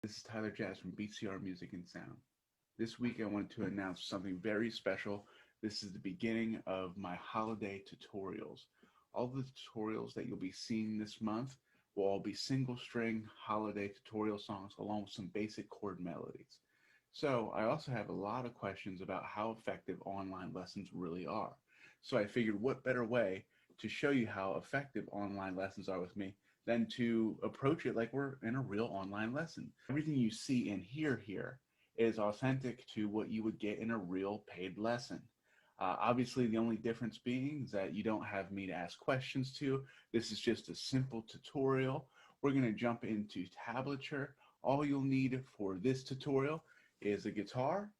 This is Tyler Jazz from BCR Music and Sound. This week I wanted to announce something very special. This is the beginning of my holiday tutorials. All the tutorials that you'll be seeing this month will all be single string holiday tutorial songs along with some basic chord melodies. So I also have a lot of questions about how effective online lessons really are. So I figured what better way to show you how effective online lessons are with me than to approach it like we're in a real online lesson. Everything you see and hear here is authentic to what you would get in a real paid lesson. Obviously, the only difference being is that you don't have me to ask questions to. This is just a simple tutorial. We're going to jump into Tablature. All you'll need for this tutorial is a guitar,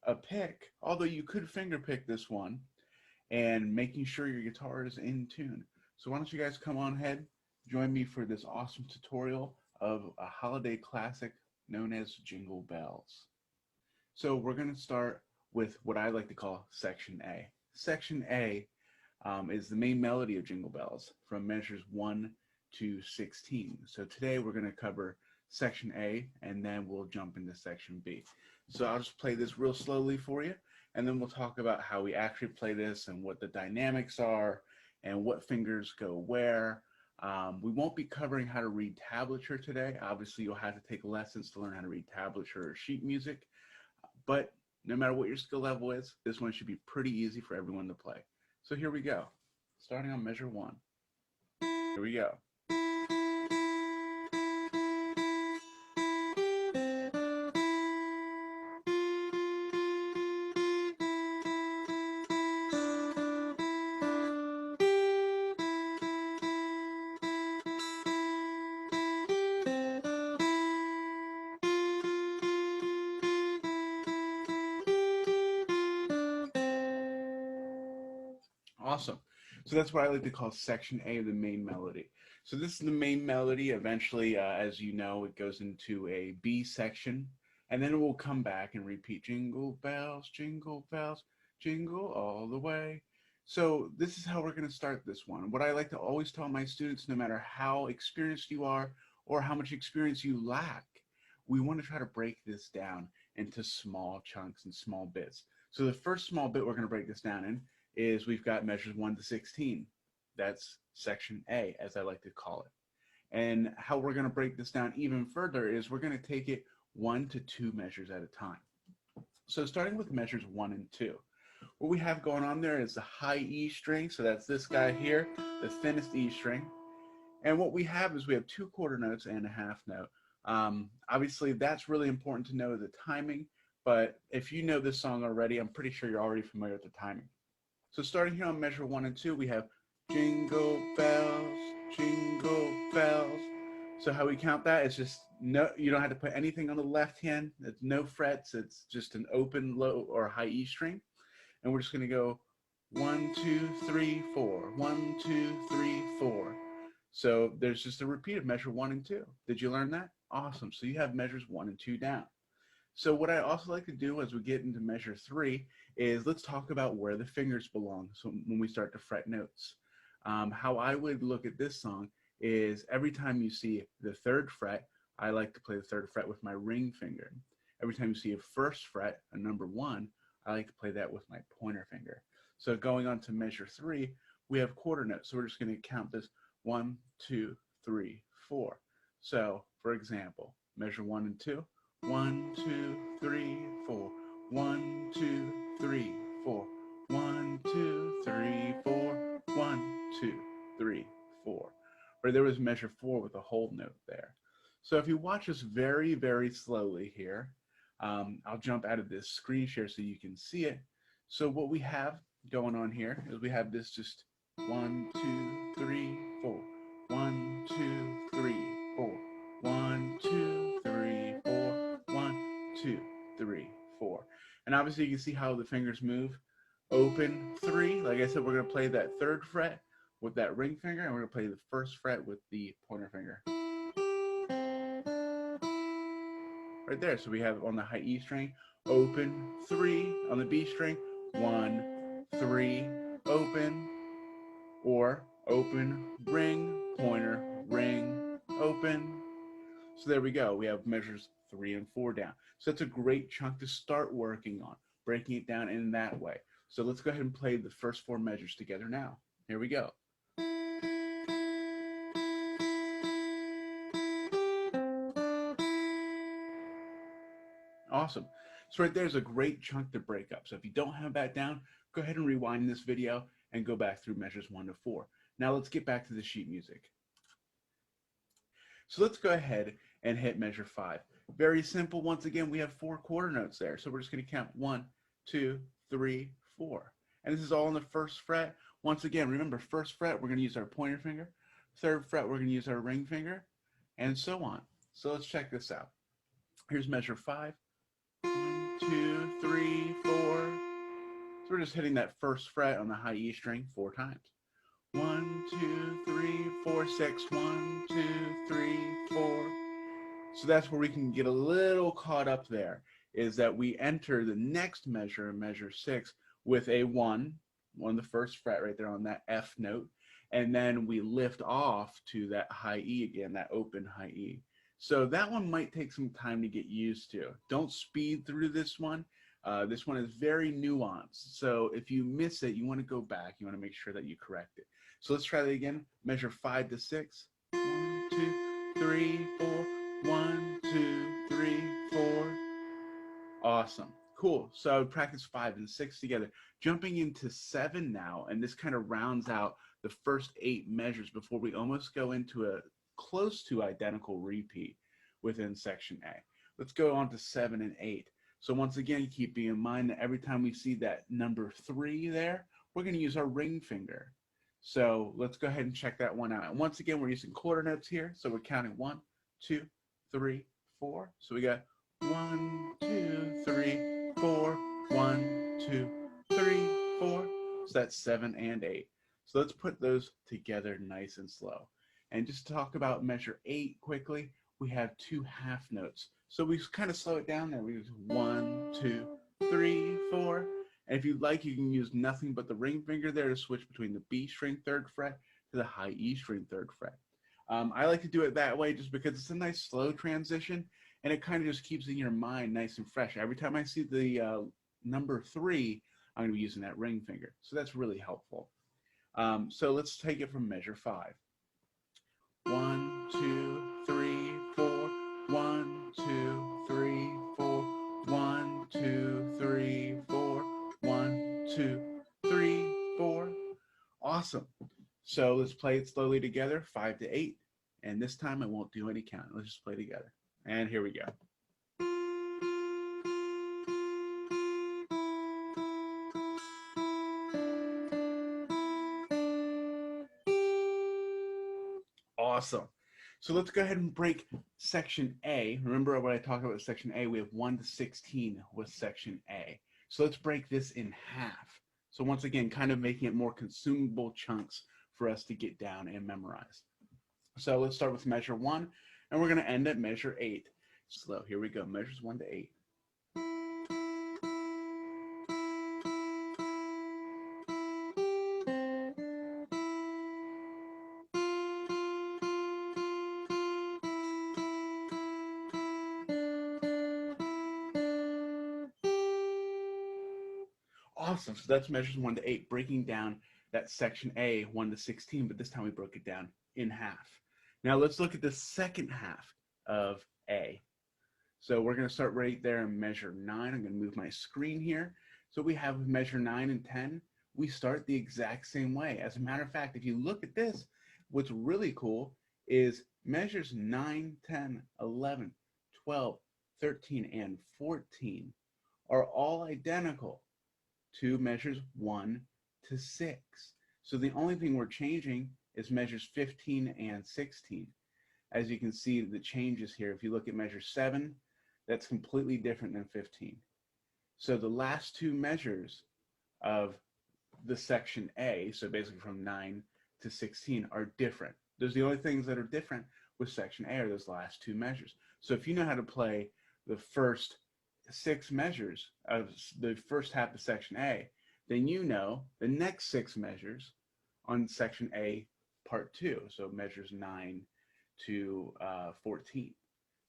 a pick, although you could finger pick this one, and making sure your guitar is in tune. So why don't you guys come on ahead, join me for this awesome tutorial of a holiday classic known as Jingle Bells. So we're going to start with what I like to call Section A. Section A is the main melody of Jingle Bells from measures 1 to 16. So today we're going to cover Section A and then we'll jump into Section B. So I'll just play this real slowly for you, and then we'll talk about how we actually play this and what the dynamics are and what fingers go where. We won't be covering how to read tablature today. Obviously, you'll have to take lessons to learn how to read tablature or sheet music, but no matter what your skill level is, this one should be pretty easy for everyone to play. So here we go. Starting on measure 1. Here we go. Awesome. So that's what I like to call section A of the main melody. So this is the main melody. Eventually, as you know, it goes into a B section, and then it will come back and repeat jingle bells, jingle all the way. So this is how we're going to start this one. What I like to always tell my students, no matter how experienced you are or how much experience you lack, we want to try to break this down into small chunks and small bits. So the first small bit we're going to break this down in is we've got measures 1 to 16. That's section A, as I like to call it. And how we're going to break this down even further is we're going to take it 1 to 2 measures at a time. So starting with measures 1 and 2, what we have going on there is the high E string. So that's this guy here, the thinnest E string. And what we have is we have 2 quarter notes and a half note. Obviously, that's really important to know the timing. But if you know this song already, I'm pretty sure you're already familiar with the timing. So starting here on measure 1 and 2, we have jingle bells, jingle bells. So how we count that is just no, you don't have to put anything on the left hand. It's no frets. It's just an open low or high E string. And we're just going to go 1, 2, 3, 4, 1, 2, 3, 4. So there's just a repeat of measure 1 and 2. Did you learn that? Awesome. So you have measures 1 and 2 down. So what I also like to do as we get into measure 3 is let's talk about where the fingers belong. So when we start to fret notes, how I would look at this song is every time you see the 3rd fret, I like to play the 3rd fret with my ring finger. Every time you see a 1st fret, a number 1, I like to play that with my pointer finger. So going on to measure 3, we have quarter notes. So we're just going to count this 1, 2, 3, 4. So for example, measure 1 and 2. 1, 2, 3, 4. 1, 2, 3, 4. 1, 2, 3, 4. 1, 2, 3, 4. Or there was measure 4 with a whole note there. So if you watch us very, very slowly here, I'll jump out of this screen share so you can see it. So what we have going on here is we have this just 1, 2, 3, 4. 1, 2, 3, 4. 1, 2, 3, 4. 1, 2, 3, 4. And obviously you can see how the fingers move. Open 3. Like I said, we're going to play that 3rd fret with that ring finger, and we're going to play the 1st fret with the pointer finger. Right there. So we have on the high E string, open 3. On the B string, 1, 3, open. Or open, ring, pointer, ring, open. So there we go. We have measures 3 and 4 down. So that's a great chunk to start working on, breaking it down in that way. So let's go ahead and play the first 4 measures together now. Here we go. Awesome. So right there's a great chunk to break up. So if you don't have that down, go ahead and rewind this video and go back through measures 1 to 4. Now let's get back to the sheet music. So let's go ahead and hit measure 5. Very simple. Once again, we have 4 quarter notes there. So we're just going to count 1, 2, 3, 4. And this is all on the first fret. Once again, remember, first fret, we're going to use our pointer finger. Third fret, we're going to use our ring finger, and so on. So let's check this out. Here's measure 5. 1, 2, 3, 4. So we're just hitting that first fret on the high E string 4 times. 1, 2, 3, 4, 6. 1, 2, 3, 4. So that's where we can get a little caught up there, is that we enter the next measure, measure 6, with a 1 on the first fret right there on that F note, and then we lift off to that high E again, that open high E. So that one might take some time to get used to. Don't speed through this one. This one is very nuanced. So if you miss it, you want to go back. You want to make sure that you correct it. So let's try that again. Measure 5 to 6. 1, 2, 3, 4. 1, 2, 3, 4. Awesome. Cool. So I would practice 5 and 6 together. Jumping into 7 now, and this kind of rounds out the first 8 measures before we almost go into a close to identical repeat within section A. Let's go on to 7 and 8. So once again, keeping in mind that every time we see that number 3 there, we're going to use our ring finger. So let's go ahead and check that one out. And once again, we're using quarter notes here. So we're counting 1, 2, 3, 4. So we got 1, 2, 3, 4. 1, 2, 3, 4. So that's 7 and 8. So let's put those together nice and slow. And just to talk about measure 8 quickly, we have 2 half notes. So we kind of slow it down there. We use 1, 2, 3, 4. And if you'd like, you can use nothing but the ring finger there to switch between the B string 3rd fret to the high E string 3rd fret. I like to do it that way just because it's a nice slow transition, and it kind of just keeps in your mind nice and fresh. Every time I see the number 3, I'm going to be using that ring finger. So that's really helpful. So let's take it from measure 5. 1, 2, 3, 4. 1, 2, 3, 4. 1, 2, 3, 4. 1, 2, 3, 4. Awesome. So let's play it slowly together, 5 to 8. And this time I won't do any counting. Let's just play together. And here we go. Awesome. So let's go ahead and break section A. Remember when I talked about section A, we have 1 to 16 with section A. So let's break this in half. So once again, kind of making it more consumable chunks for us to get down and memorize. So let's start with measure 1, and we're going to end at measure 8. Slow. Here we go. Measures 1 to 8. Awesome. So that's measures 1 to 8, breaking down that section A, 1 to 16, but this time we broke it down in half. Now let's look at the second half of A. So we're going to start right there in measure 9. I'm going to move my screen here. So we have measure 9 and 10. We start the exact same way. As a matter of fact, if you look at this, what's really cool is measures 9, 10, 11, 12, 13, and 14 are all identical to measures 1 to 6. So the only thing we're changing is measures 15 and 16. As you can see the changes here, if you look at measure 7, that's completely different than 15. So the last 2 measures of the section A, so basically from 9 to 16, are different. Those are the only things that are different with section A, are those last 2 measures. So if you know how to play the first 6 measures of the first half of section A, then you know the next 6 measures on section A part 2, so measures 9 to 14.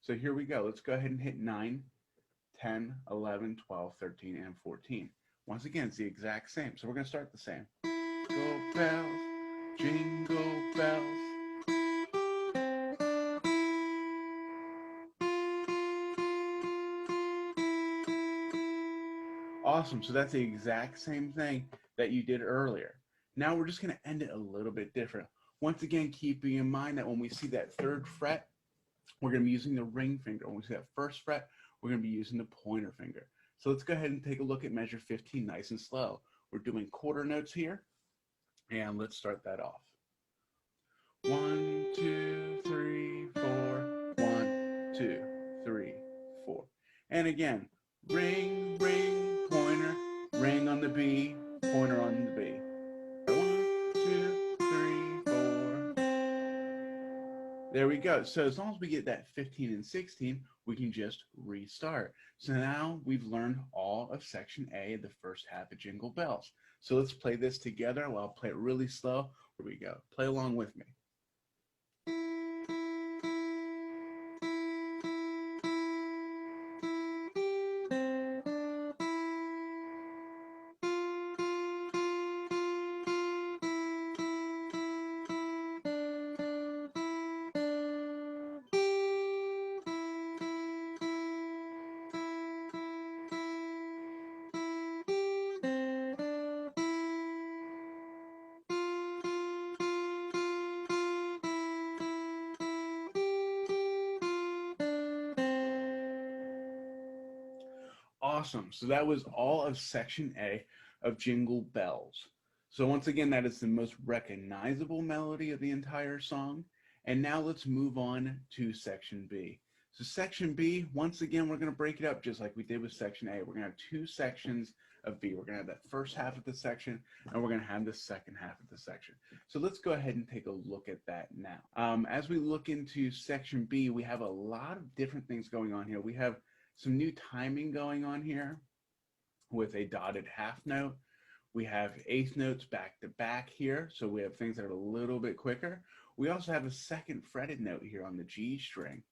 So here we go. Let's go ahead and hit 9, 10, 11, 12, 13, and 14. Once again, it's the exact same. So we're going to start the same. Jingle bells, jingle bells. Awesome. So that's the exact same thing that you did earlier. Now we're just going to end it a little bit different. Once again, keeping in mind that when we see that third fret, we're going to be using the ring finger. When we see that first fret, we're going to be using the pointer finger. So let's go ahead and take a look at measure 15 nice and slow. We're doing quarter notes here, and let's start that off. 1, 2, 3, 4. 1, 2, 3, 4. And again, ring, ring, pointer, ring on the B, pointer on the B. 1, 2, 3, 4. There we go. So as long as we get that 15 and 16, we can just restart. So now we've learned all of section A, the first half of Jingle Bells. So let's play this together. Well, I'll play it really slow. Here we go. Play along with me. Awesome. So that was all of section A of Jingle Bells. So once again, that is the most recognizable melody of the entire song. And now let's move on to section B. So section B, once again, we're going to break it up just like we did with section A. We're going to have two sections of B. We're going to have that first half of the section, and we're going to have the second half of the section. So let's go ahead and take a look at that now. As we look into section B, we have a lot of different things going on here. We have some new timing going on here with a dotted half note. We have eighth notes back to back here, so we have things that are a little bit quicker. We also have a second fretted note here on the G string.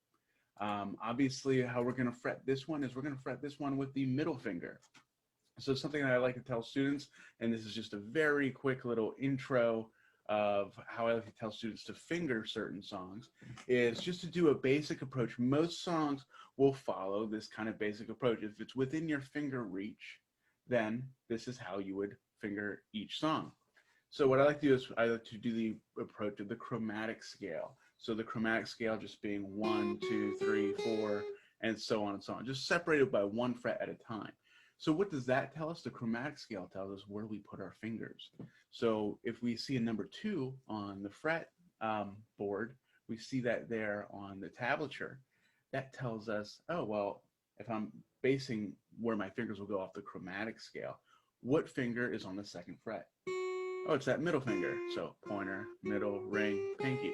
Obviously, how we're going to fret this one is we're going to fret this one with the middle finger. So something that I like to tell students, and this is just a very quick little intro of how I like to tell students to finger certain songs, is just to do a basic approach. Most songs will follow this kind of basic approach. If it's within your finger reach, then this is how you would finger each song. So what I like to do is I like to do the approach of the chromatic scale. So the chromatic scale just being 1, 2, 3, 4, and so on and so on, just separated by one fret at a time. So what does that tell us? The chromatic scale tells us where we put our fingers. So if we see a number 2 on the fret board, we see that there on the tablature. That tells us, oh, well, if I'm basing where my fingers will go off the chromatic scale, what finger is on the second fret? Oh, it's that middle finger. So pointer, middle, ring, pinky.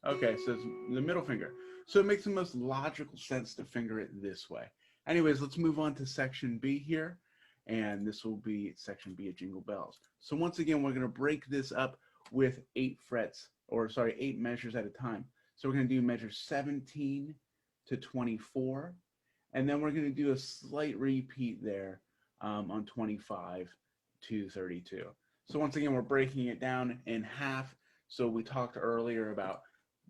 Okay, so it's the middle finger. So it makes the most logical sense to finger it this way. Anyways, let's move on to section B here. And this will be section B of Jingle Bells. So once again, we're going to break this up with 8 measures at a time. So we're going to do measure 17 to 24. And then we're going to do a slight repeat there on 25 to 32. So once again, we're breaking it down in half. So we talked earlier about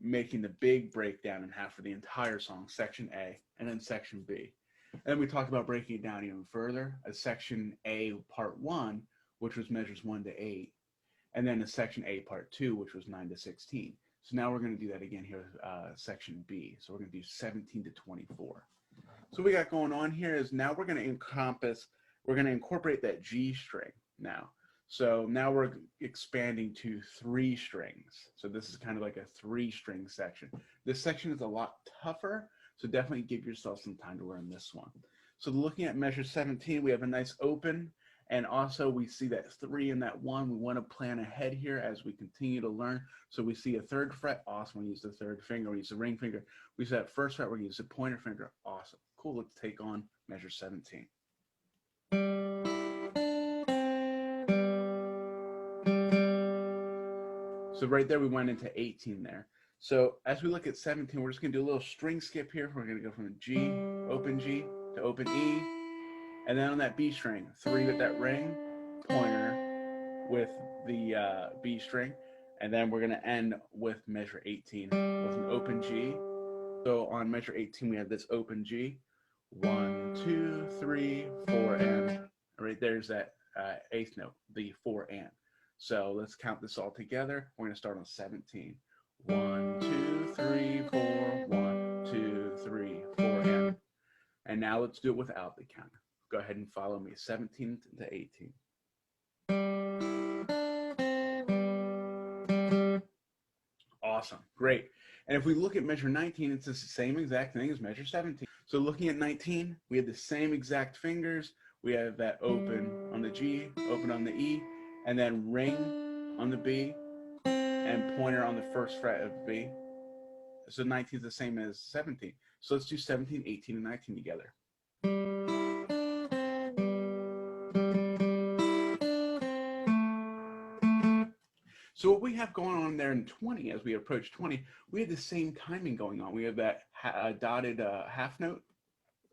making the big breakdown in half for the entire song, section A, and then section B. And then we talked about breaking it down even further, a section A part 1, which was measures 1 to 8, and then a section A part 2, which was 9 to 16. So now we're going to do that again here with section B. So we're going to do 17 to 24. So what we got going on here is now we're going to incorporate that G string now. So now we're expanding to 3 strings. So this is kind of like a 3-string section. This section is a lot tougher, so definitely give yourself some time to learn this one. So looking at measure 17, we have a nice open, and also we see that 3 and that 1. We want to plan ahead here as we continue to learn. So we see a 3rd fret, awesome. We use the 3rd finger, we use the ring finger. We see that 1st fret, we use the pointer finger, awesome. Cool, let's take on measure 17. So right there, we went into 18 there. So as we look at 17, we're just going to do a little string skip here. We're going to go from G to open E, and then on that B string, 3 with that ring, pointer with the B string, and then we're going to end with measure 18 with an open G. So on measure 18, we have this open G. 1, 2, 3, 4, and right there's that eighth note, the 4 and. So let's count this all together. We're going to start on 17. 1, 2, 3, 4, 1, 2, 3, 4, and. And now let's do it without the counter. Go ahead and follow me, 17 to 18. Awesome, great. And if we look at measure 19, it's the same exact thing as measure 17. So looking at 19, we have the same exact fingers. We have that open on the G, open on the E, and then ring on the B, and pointer on the first fret of B. So 19 is the same as 17. So let's do 17, 18, and 19 together. So what we have going on there in 20, as we approach 20, we have the same timing going on. We have that dotted half note,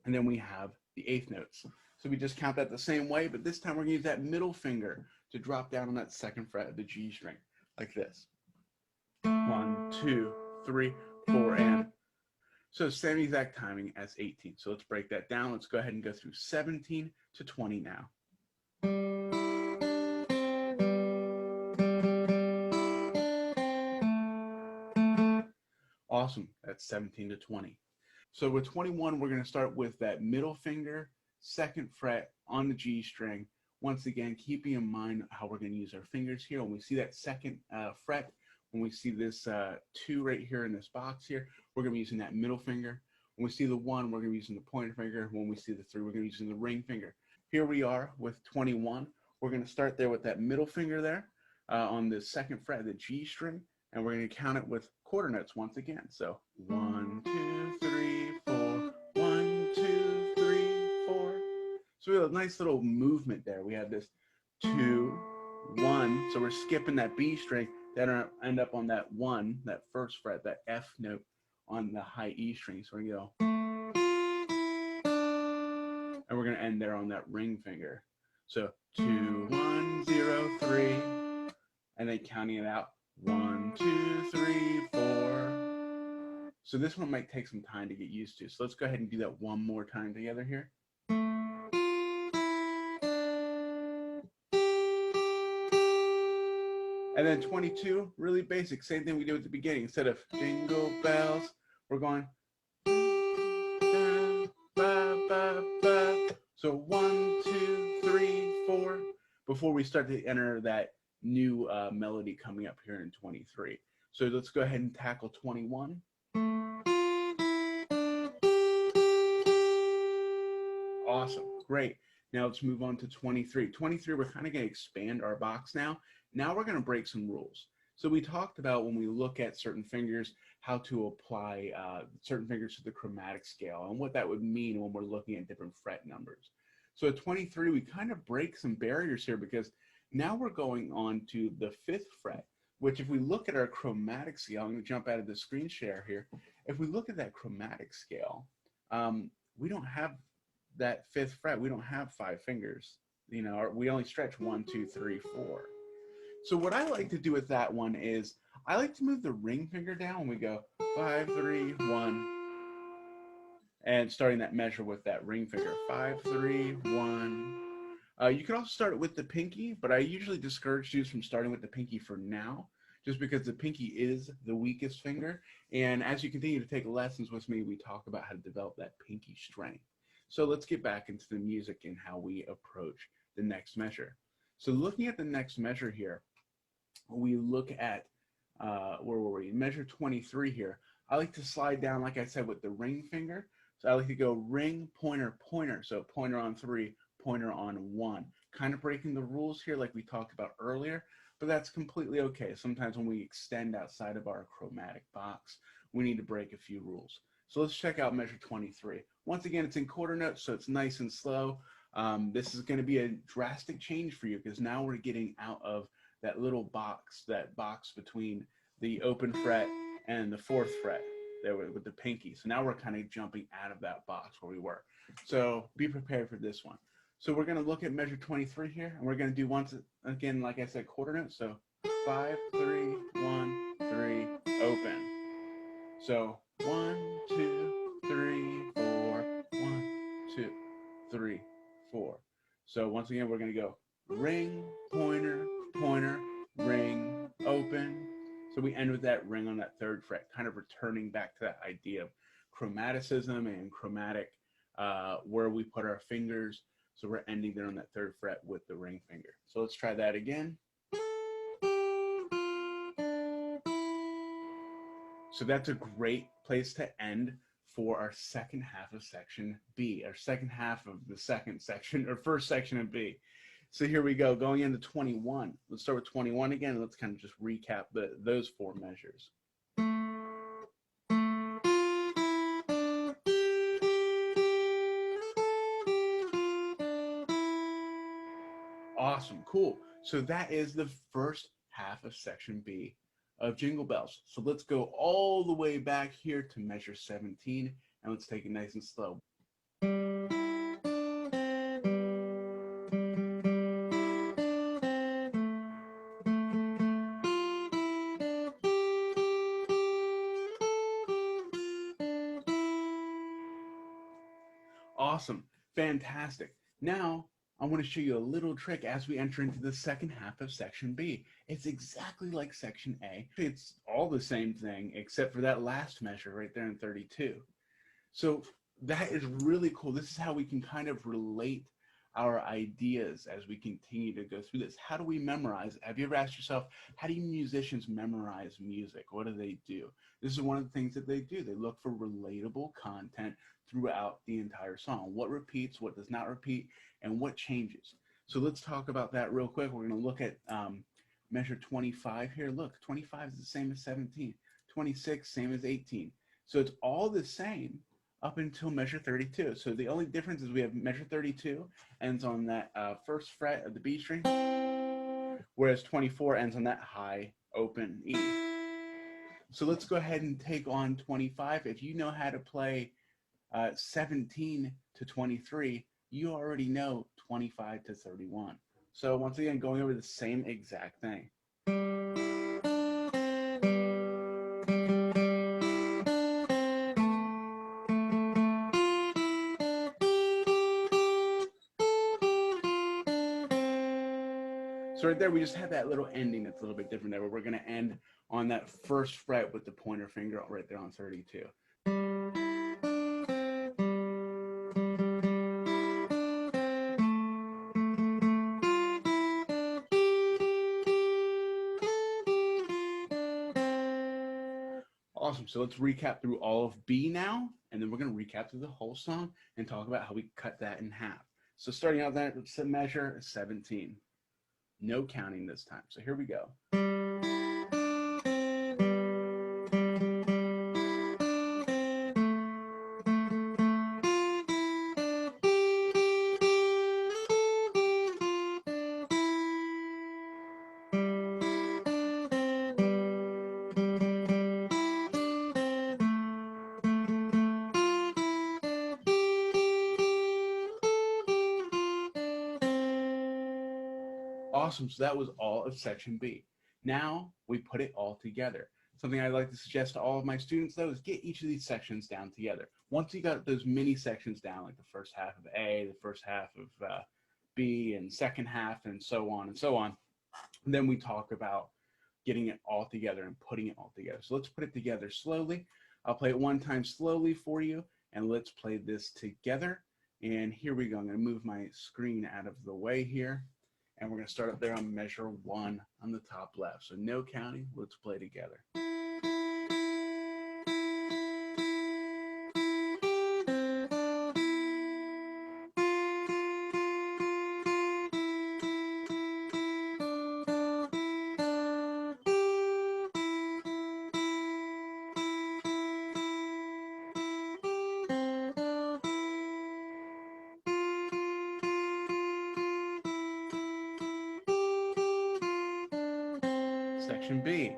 and then we have the eighth notes. So we just count that the same way, but this time we're going to use that middle finger to drop down on that second fret of the G string, like this. 1, 2, 3, 4, and. So same exact timing as 18. So let's break that down. Let's go ahead and go through 17 to 20 now. Awesome, that's 17 to 20. So with 21, we're going to start with that middle finger, second fret on the G string. Once again, keeping in mind how we're going to use our fingers here. When we see that second fret, when we see this 2 right here in this box here, we're going to be using that middle finger. When we see the 1, we're going to be using the pointer finger. When we see the 3, we're going to be using the ring finger. Here we are with 21. We're going to start there with that middle finger there on the second fret of the G string, and we're going to count it with quarter notes once again. So 1, 2, 3, 4, 1, 2, 3, 4. So we have a nice little movement there. We have this 2, 1. So we're skipping that B string, then end up on that 1, that first fret, that F note on the high E string. So we're going to go, and we're going to end there on that ring finger. So 2, 1, 0, 3, and then counting it out. 1, 2, 3, 4. So this one might take some time to get used to. So let's go ahead and do that one more time together here. And then 22, really basic. Same thing we did at the beginning. Instead of jingle bells, we're going. So 1, 2, 3, 4. Before we start to enter that new melody coming up here in 23. So let's go ahead and tackle 21. Awesome, great. Now let's move on to 23. 23, we're kind of going to expand our box now. Now we're going to break some rules. So we talked about when we look at certain fingers, how to apply certain fingers to the chromatic scale and what that would mean when we're looking at different fret numbers. So at 23, we kind of break some barriers here because now we're going on to the 5th fret, which if we look at our chromatic scale, I'm going to jump out of the screen share here. If we look at that chromatic scale, we don't have that 5th fret. We don't have 5 fingers. You know, we only stretch 1, 2, 3, 4. So what I like to do with that one is I like to move the ring finger down when we go 5, 3, 1, and starting that measure with that ring finger, 5, 3, 1. You can also start it with the pinky, but I usually discourage students from starting with the pinky for now, just because the pinky is the weakest finger. And as you continue to take lessons with me, we talk about how to develop that pinky strength. So let's get back into the music and how we approach the next measure. So looking at the next measure here, we look at, where were we? Measure 23 here. I like to slide down, like I said, with the ring finger. So I like to go ring, pointer, pointer. So pointer on 3, pointer on 1. Kind of breaking the rules here like we talked about earlier, but that's completely okay. Sometimes when we extend outside of our chromatic box, we need to break a few rules. So let's check out measure 23. Once again, it's in quarter notes, so it's nice and slow. This is going to be a drastic change for you because now we're getting out of that little box, that box between the open fret and the 4th fret there with the pinky. So now we're kind of jumping out of that box where we were. So be prepared for this one. So we're going to look at measure 23 here, and we're going to do once again, like I said, quarter note. So 5, 3, 1, 3, open. So 1, 2, 3, 4, 1, 2, 3, 4. So once again, we're going to go ring, pointer, pointer, ring, open. So we end with that ring on that 3rd fret, kind of returning back to that idea of chromaticism and chromatic, where we put our fingers. So we're ending there on that 3rd fret with the ring finger. So let's try that again. So that's a great place to end for our second half of section B, our second half of the second section, or first section of B. So here we go, going into 21. Let's start with 21 again, and let's kind of just recap those 4 measures. Awesome, cool. So that is the first half of section B of Jingle Bells. So let's go all the way back here to measure 17, and let's take it nice and slow. Awesome, fantastic. Now, I want to show you a little trick as we enter into the second half of section B. It's exactly like section A. It's all the same thing except for that last measure right there in 32. So that is really cool. This is how we can kind of relate our ideas as we continue to go through this. How do we memorize? Have you ever asked yourself, how do musicians memorize music? What do they do? This is one of the things that they do. They look for relatable content throughout the entire song. What repeats, what does not repeat, and what changes. So let's talk about that real quick. We're going to look at measure 25 here. Look, 25 is the same as 17. 26, same as 18. So it's all the same up until measure 32. So the only difference is we have measure 32 ends on that 1st fret of the B string, whereas 24 ends on that high open E. So let's go ahead and take on 25. If you know how to play 17 to 23, you already know 25 to 31. So once again, going over the same exact thing. So right there, we just have that little ending that's a little bit different there, where we're going to end on that 1st fret with the pointer finger right there on 32. Awesome. So let's recap through all of B now, and then we're going to recap through the whole song and talk about how we cut that in half. So starting out that measure 17. No counting this time. So here we go. Awesome. So that was all of section B. Now we put it all together. Something I like to suggest to all of my students, though, is get each of these sections down together. Once you got those mini sections down, like the first half of A, the first half of B, and second half, and so on, then we talk about getting it all together and putting it all together. So let's put it together slowly. I'll play it one time slowly for you, and let's play this together. And here we go. I'm going to move my screen out of the way here. And we're going to start up there on measure 1 on the top left. So no counting, let's play together. Section B.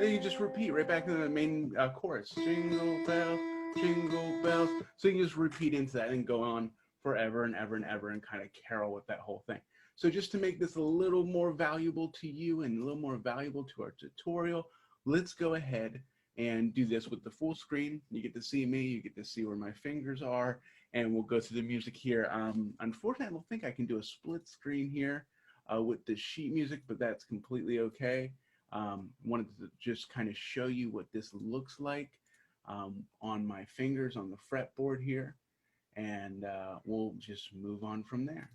then you just repeat right back into the main chorus. Jingle bells, jingle bells. So you can just repeat into that and go on forever and ever and ever and kind of carol with that whole thing. So just to make this a little more valuable to you and a little more valuable to our tutorial, let's go ahead and do this with the full screen. You get to see me, you get to see where my fingers are, and we'll go through the music here. Unfortunately, I don't think I can do a split screen here with the sheet music, but that's completely okay. Wanted to just kind of show you what this looks like on my fingers on the fretboard here, and we'll just move on from there.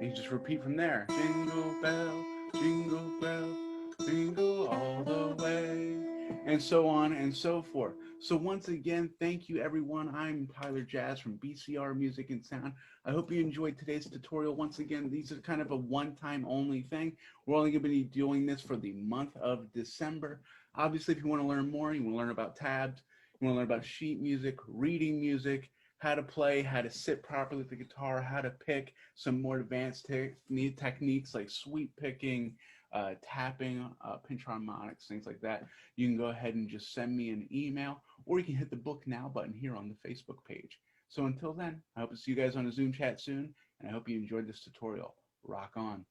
And you just repeat from there. Jingle bell, jingle all the way. And so on and so forth. So once again, thank you everyone. I'm Tyler Jazz from BCR Music and Sound. I hope you enjoyed today's tutorial. Once again, these are kind of a one-time only thing. We're only going to be doing this for the month of December. Obviously, if you want to learn more, you want to learn about tabs, you want to learn about sheet music, reading music, how to play, how to sit properly with the guitar, how to pick some more advanced techniques like sweep picking, tapping, pinch harmonics, things like that, you can go ahead and just send me an email, or you can hit the book now button here on the Facebook page. So until then, I hope to see you guys on a Zoom chat soon, and I hope you enjoyed this tutorial. Rock on.